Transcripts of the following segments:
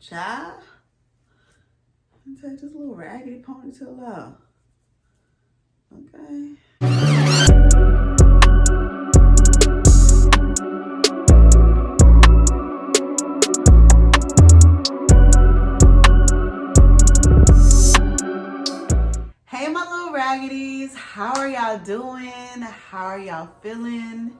Child, take this little raggedy ponytail out. Okay. Hey, my little raggities. How are y'all doing? How are y'all feeling?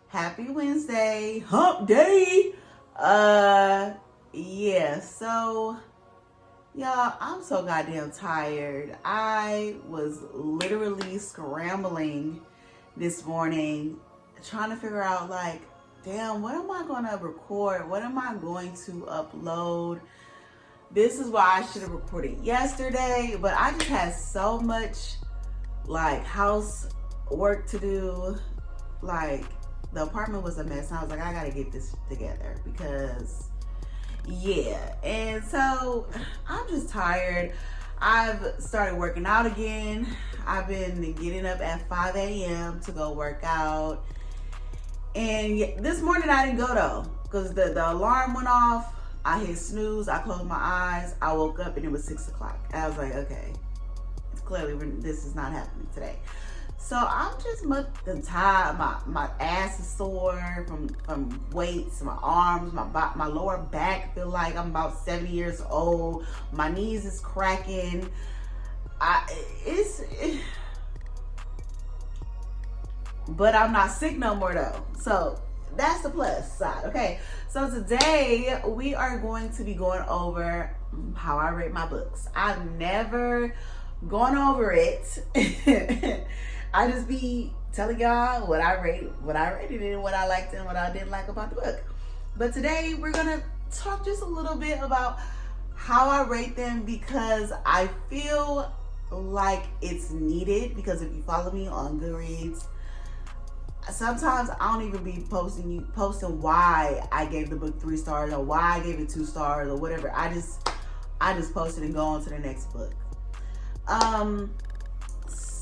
Happy Wednesday. Hump day. Yeah, so y'all, I'm so goddamn tired. I was literally scrambling this morning trying to figure out, like, damn, what am I going to record? What am I going to upload? This is why I should have recorded yesterday, but I just had so much, like, house work to do. Like, the apartment was a mess. And I was like, I got to get this together because... yeah, and so I'm just tired. I've started working out again. I've been getting up at 5 a.m. to go work out. And this morning I didn't go though, because the alarm went off. I hit snooze, I closed my eyes, I woke up and it was 6 o'clock. I was like, okay, it's clearly this is not happening today. So I'm just tired. My ass is sore from weights. My arms, my lower back feel like I'm about 70 years old. My knees is cracking. But I'm not sick no more though. So that's the plus side. Okay. So today we are going to be going over how I rate my books. I've never gone over it. I just be telling y'all what I rated it and what I liked and what I didn't like about the book. But today we're gonna talk just a little bit about how I rate them, because I feel like it's needed. Because if you follow me on Goodreads, sometimes I don't even be posting why I gave the book 3 stars or why I gave it 2 stars or whatever. I just post it and go on to the next book.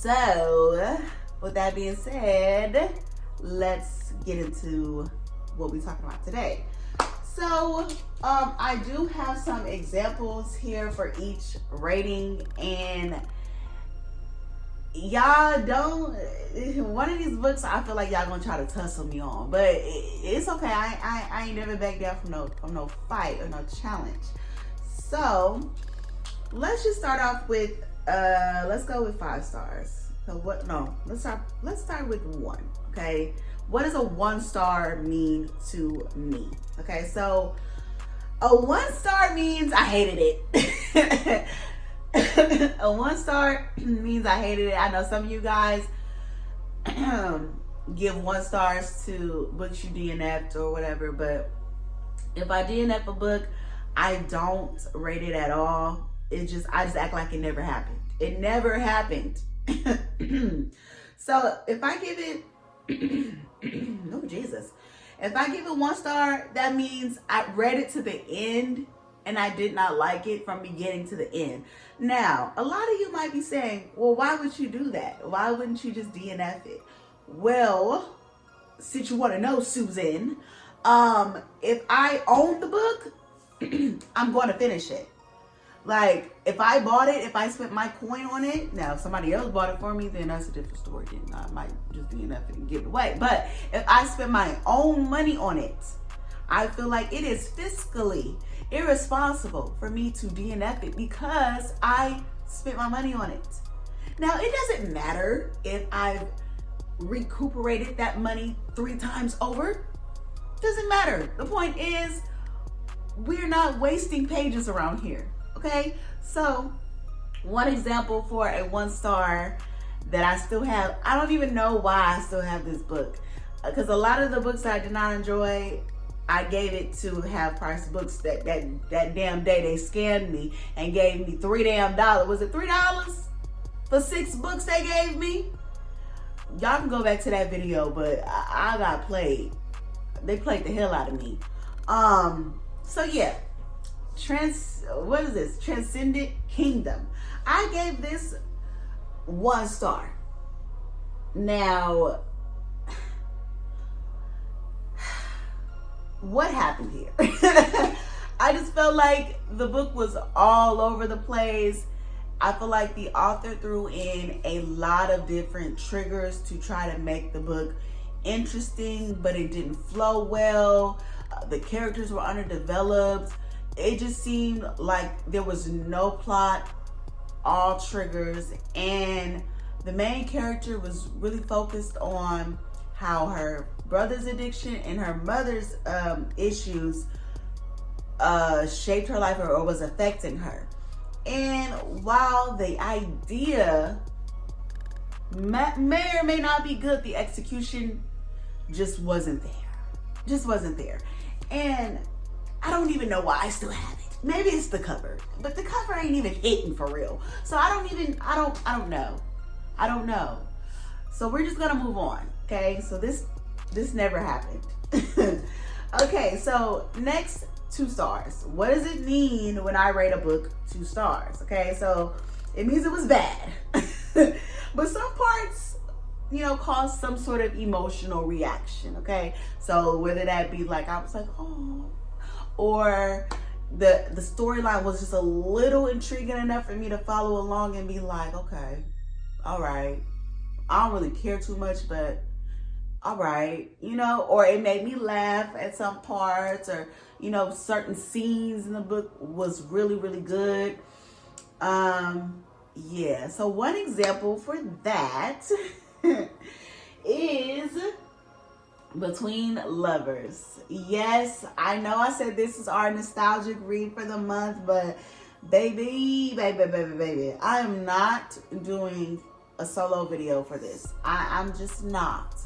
So, with that being said, let's get into what we're talking about today. So, I do have some examples here for each rating, and y'all don't, one of these books I feel like y'all gonna try to tussle me on, but it's okay. I ain't never back down from no fight or no challenge. So, let's just start off with let's go with 5 stars. So let's start with 1. Okay, what does a 1 star mean to me? Okay, so a 1 star means I hated it. A 1 star means I hated it. I know some of you guys give 1 stars to books you DNF'd or whatever, but if I DNF a book, I don't rate it at all. I just act like it never happened. It never happened. So if I give it oh Jesus, if I give it 1 star, that means I read it to the end and I did not like it from beginning to the end. Now, a lot of you might be saying, well, why would you do that? Why wouldn't you just DNF it? Well, since you want to know, Susan, if I own the book, I'm going to finish it. Like, if I bought it, if I spent my coin on it, now if somebody else bought it for me, then that's a different story. Then I might just DNF it and give it away. But if I spent my own money on it, I feel like it is fiscally irresponsible for me to DNF it because I spent my money on it. Now, it doesn't matter if I've recuperated that money 3 times over. Doesn't matter. The point is, we're not wasting pages around here. Okay, so one example for a 1 star that I still have, I don't even know why I still have this book, because a lot of the books that I did not enjoy, I gave it to Half Price Books. That damn day they scammed me and gave me $3 damn. Was it $3 for 6 books they gave me? Y'all can go back to that video, but I got played. They played the hell out of me. So yeah. What is this? Transcendent Kingdom. I gave this 1 star. Now, what happened here? I just just felt like the book was all over the place. I feel like the author threw in a lot of different triggers to try to make the book interesting, but it didn't flow well. The characters were underdeveloped. It just seemed like there was no plot, all triggers, and the main character was really focused on how her brother's addiction and her mother's issues shaped her life or was affecting her. And while the idea may or may not be good, the execution just wasn't there. Just wasn't there. And I don't even know why I still have it. Maybe it's the cover, but the cover ain't even hitting for real. So I don't know. I don't know. So we're just gonna move on. Okay, so this never happened. Okay, so next, 2 stars. What does it mean when I rate a book 2 stars? Okay, so it means it was bad. But some parts, you know, caused some sort of emotional reaction. Okay, so whether that be like I was like, oh, or the storyline was just a little intriguing enough for me to follow along and be like, okay, all right, I don't really care too much, but all right, you know, or it made me laugh at some parts, or, you know, certain scenes in the book was really, really good. Yeah, so one example for that is Between Lovers. Yes, I know I said this is our nostalgic read for the month, but baby, I am not doing a solo video for this. I'm just not.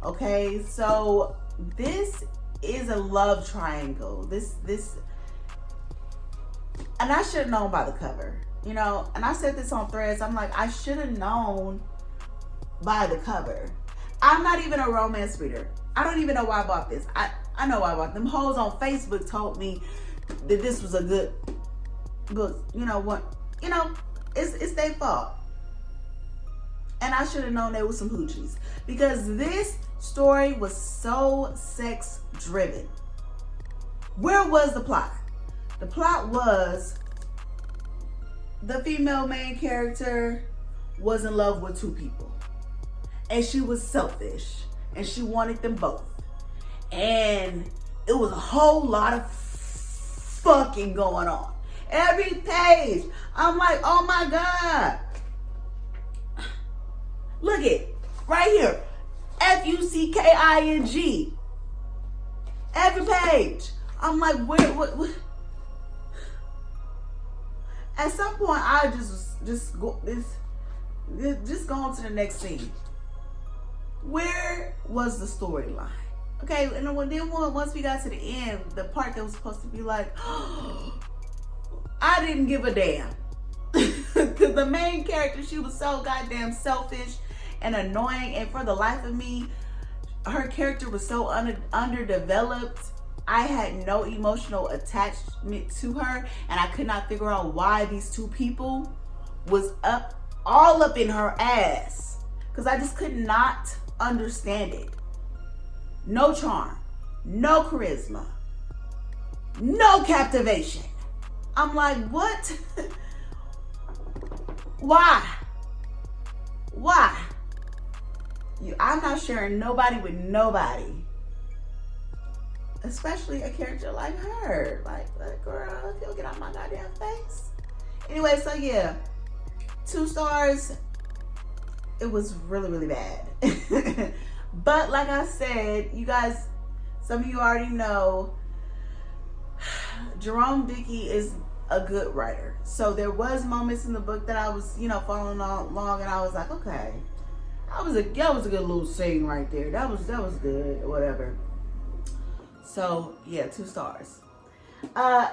Okay, so this is a love triangle. This, and I should have known by the cover, you know, and I said this on Threads. I'm like, I should have known by the cover. I'm not even a romance reader. I don't even know why I bought this. I know why I bought them. Hoes on Facebook told me that this was a good book. You know what? You know, it's their fault. And I should have known there was some hoochies, because this story was so sex driven. Where was the plot? The plot was the female main character was in love with 2 people, and she was selfish, and she wanted them both. And it was a whole lot of fucking going on. Every page, I'm like, oh my God. Look it, right here. Fucking. Every page. I'm like, what? At some point, I just go on to the next scene. Where was the storyline? Okay, and then once we got to the end, the part that was supposed to be like, oh, I didn't give a damn. Because the main character, she was so goddamn selfish and annoying, and for the life of me, her character was so underdeveloped. I had no emotional attachment to her, and I could not figure out why these 2 people was all up in her ass, because I just could not understand it. No charm, no charisma, no captivation. I'm like, what? Why? I'm not sharing nobody with nobody, especially a character like her. Like, girl, if you'll get out my goddamn face. Anyway, so yeah, 2 stars. It was really, really bad. But like I said, you guys, some of you already know, Jerome Dickey is a good writer. So there was moments in the book that I was, you know, following along, and I was like, okay, that was a good little scene right there. That was good, or whatever. So yeah, 2 stars.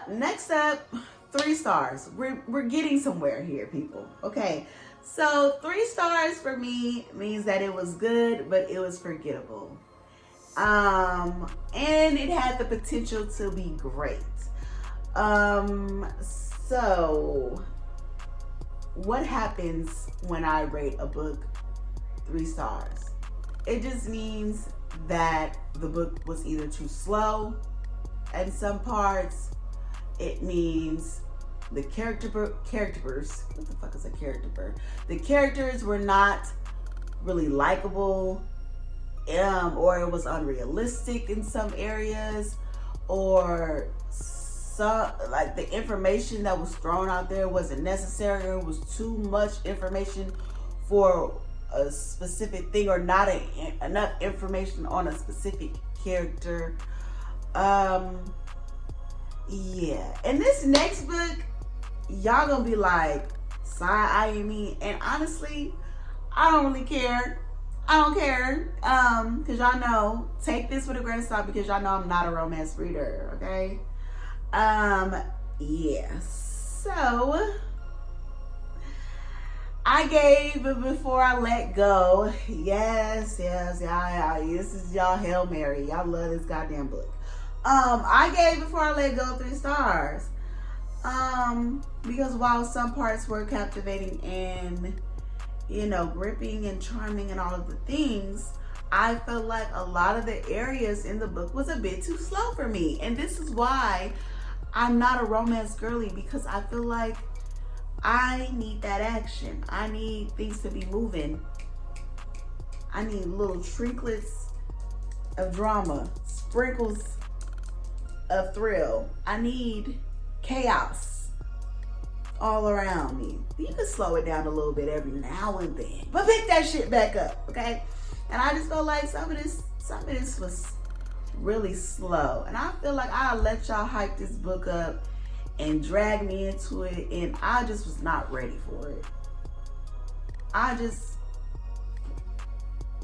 Next up, 3 stars. We're getting somewhere here, people. Okay. So 3 stars for me means that it was good, but it was forgettable. And it had the potential to be great. So what happens when I rate a book 3 stars? It just means that the book was either too slow in some parts, it means the characters, what the fuck is a character? The characters were not really likable, or it was unrealistic in some areas, or some, like, the information that was thrown out there wasn't necessary, or it was too much information for a specific thing, or not enough information on a specific character. Yeah. And this next book, y'all gonna be like, side-eyeing me, and honestly, I don't really care. I don't care, because y'all know, take this with a grain of salt, because y'all know I'm not a romance reader, okay? Yeah, so I gave Before I Let Go. Yes, y'all, this is y'all Hail Mary. Y'all love this goddamn book. I gave Before I Let Go 3 stars. Because while some parts were captivating and, you know, gripping and charming and all of the things, I felt like a lot of the areas in the book was a bit too slow for me. And this is why I'm not a romance girly, because I feel like I need that action. I need things to be moving. I need little trinklets of drama, sprinkles of thrill. I need chaos all around me. You can slow it down a little bit every now and then, but pick that shit back up, okay? And I just feel like some of this was really slow, and I feel like I let y'all hype this book up and drag me into it, and I just was not ready for it.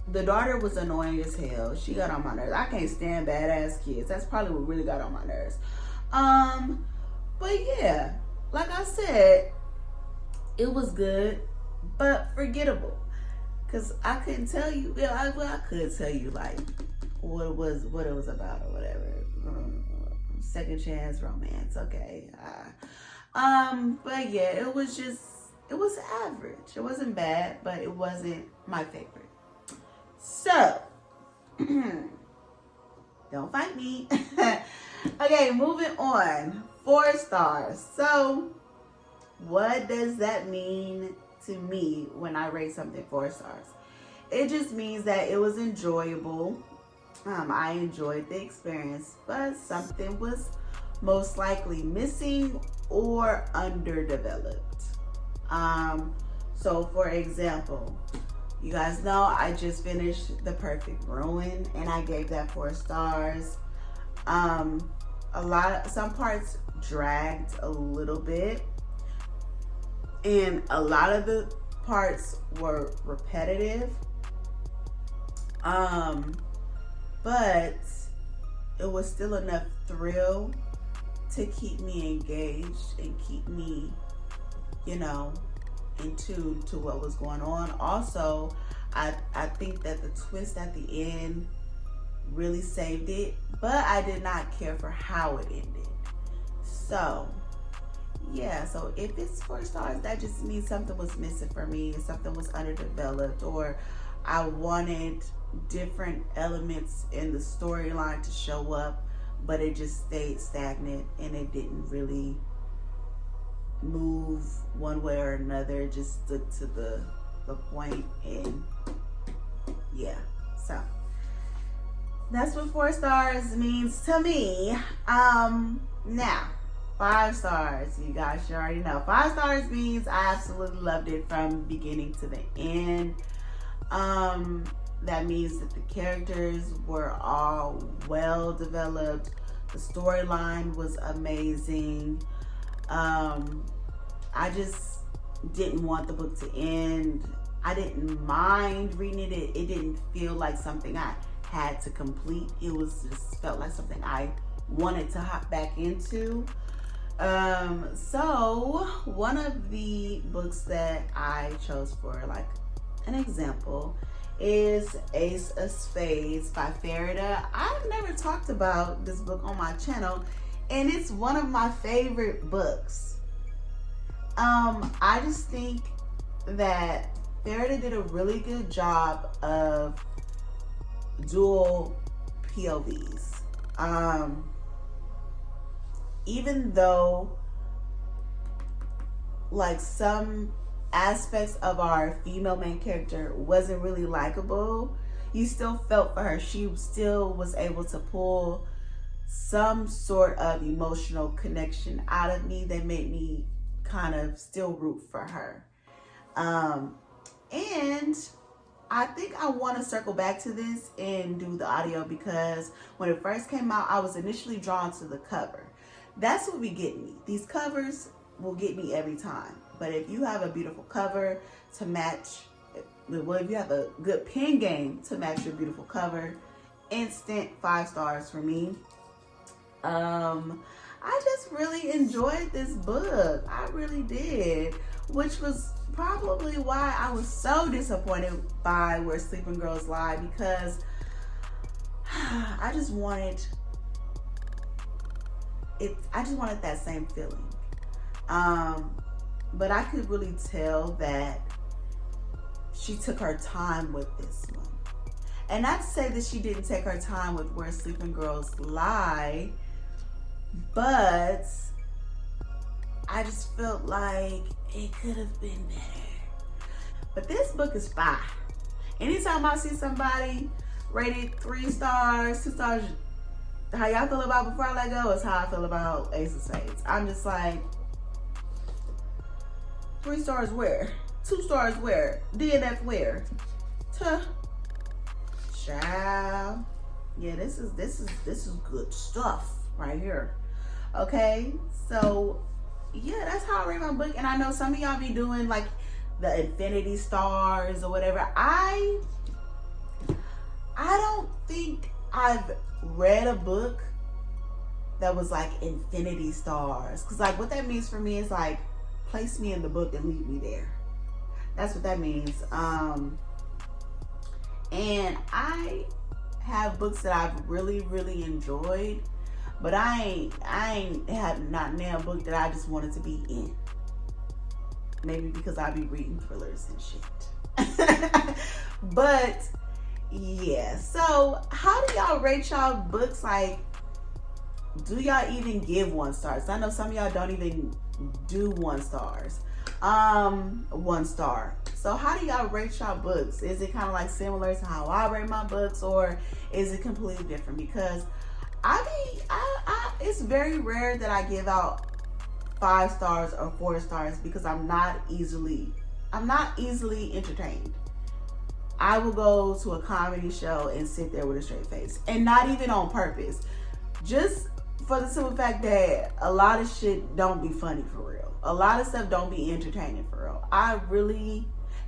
The daughter was annoying as hell. She got on my nerves. I can't stand badass kids. That's probably what really got on my nerves. But yeah, like I said, it was good, but forgettable. Cause I couldn't tell you. Well, I could tell you like what it was about or whatever. Second chance romance, okay. But yeah, it was average. It wasn't bad, but it wasn't my favorite. So, don't fight me. Okay, moving on. 4 stars. So, what does that mean to me when I rate something 4 stars? It just means that it was enjoyable. I enjoyed the experience, but something was most likely missing or underdeveloped. So for example, you guys know I just finished The Perfect Ruin, and I gave that 4 stars. Some parts dragged a little bit, and a lot of the parts were repetitive. But it was still enough thrill to keep me engaged and keep me, you know, in tune to what was going on. Also, I think that the twist at the end really saved it, but I did not care for how it ended. So, yeah, so if it's 4 stars, that just means something was missing for me, something was underdeveloped, or I wanted different elements in the storyline to show up, but it just stayed stagnant and it didn't really move one way or another. It just stood to the point, and yeah, so that's what 4 stars means to me. Now 5 stars, you guys should already know. 5 stars means I absolutely loved it from beginning to the end. That means that the characters were all well developed. The storyline was amazing. I just didn't want the book to end. I didn't mind reading it. It didn't feel like something I had to complete. It was just felt like something I wanted to hop back into. So one of the books that I chose for like an example is Ace of Spades by Farida. I've never talked about this book on my channel, and it's one of my favorite books. I just think that Farida did a really good job of dual POVs. even though like some aspects of our female main character wasn't really likable, you still felt for her. She still was able to pull some sort of emotional connection out of me that made me kind of still root for her. And I think I want to circle back to this and do the audio, because when it first came out, I was initially drawn to the cover. That's what be getting me. These covers will get me every time. But if you have a beautiful cover to match, well, if you have a good pen game to match your beautiful cover, instant 5 stars for me. I just really enjoyed this book. I really did, which was probably why I was so disappointed by Where Sleeping Girls Lie, because I just wanted it. I just wanted that same feeling. But I could really tell that she took her time with this one. And not to say that she didn't take her time with Where Sleeping Girls Lie, but I just felt like it could have been better. But this book is fire. Anytime I see somebody rated 3 stars, 2 stars, how y'all feel about Before I Let Go is how I feel about Ace of Spades. I'm just like, 3 stars where? 2 stars where? DNF where? Child. Yeah, this is good stuff right here. Okay, so yeah, that's how I rate my book. And I know some of y'all be doing like the infinity stars or whatever. I don't think I've read a book that was like infinity stars, because like what that means for me is like, place me in the book and leave me there. That's what that means. And I have books that I've really, really enjoyed, but I ain't had not now a book that I just wanted to be in. Maybe because I be reading thrillers and shit. But yeah, so how do y'all rate y'all books? Like, do y'all even give 1 stars? I know some of y'all don't even do 1 stars. 1 star. So how do y'all rate y'all books? Is it kind of like similar to how I rate my books, or is it completely different? Because it's very rare that I give out 5 stars or 4 stars, because I'm not easily entertained. I will go to a comedy show and sit there with a straight face, and not even on purpose, just for the simple fact that a lot of shit don't be funny for real. A lot of stuff don't be entertaining for real. I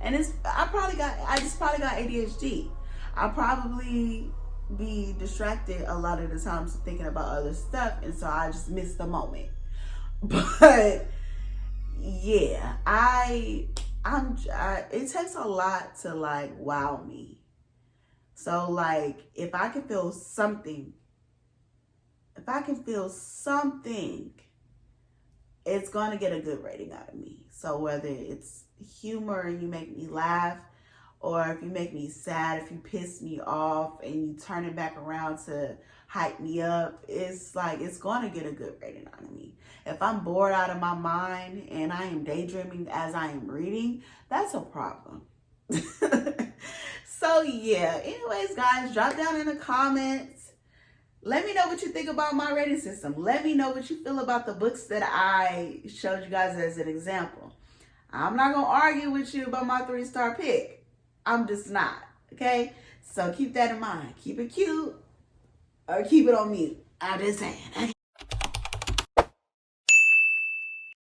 just probably got ADHD. I probably be distracted a lot of the times thinking about other stuff, and so I just miss the moment. But yeah, it takes a lot to like wow me. So like, if I can feel something, it's going to get a good rating out of me. So whether it's humor and you make me laugh, or if you make me sad, if you piss me off and you turn it back around to hype me up, it's like, it's going to get a good rating out of me. If I'm bored out of my mind and I am daydreaming as I am reading, that's a problem. So yeah, anyways guys, drop down in the comments. Let me know what you think about my rating system. Let me know what you feel about the books that I showed you guys as an example. I'm not going to argue with you about my 3-star pick. I'm just not. Okay? So keep that in mind. Keep it cute or keep it on mute. I'm just saying.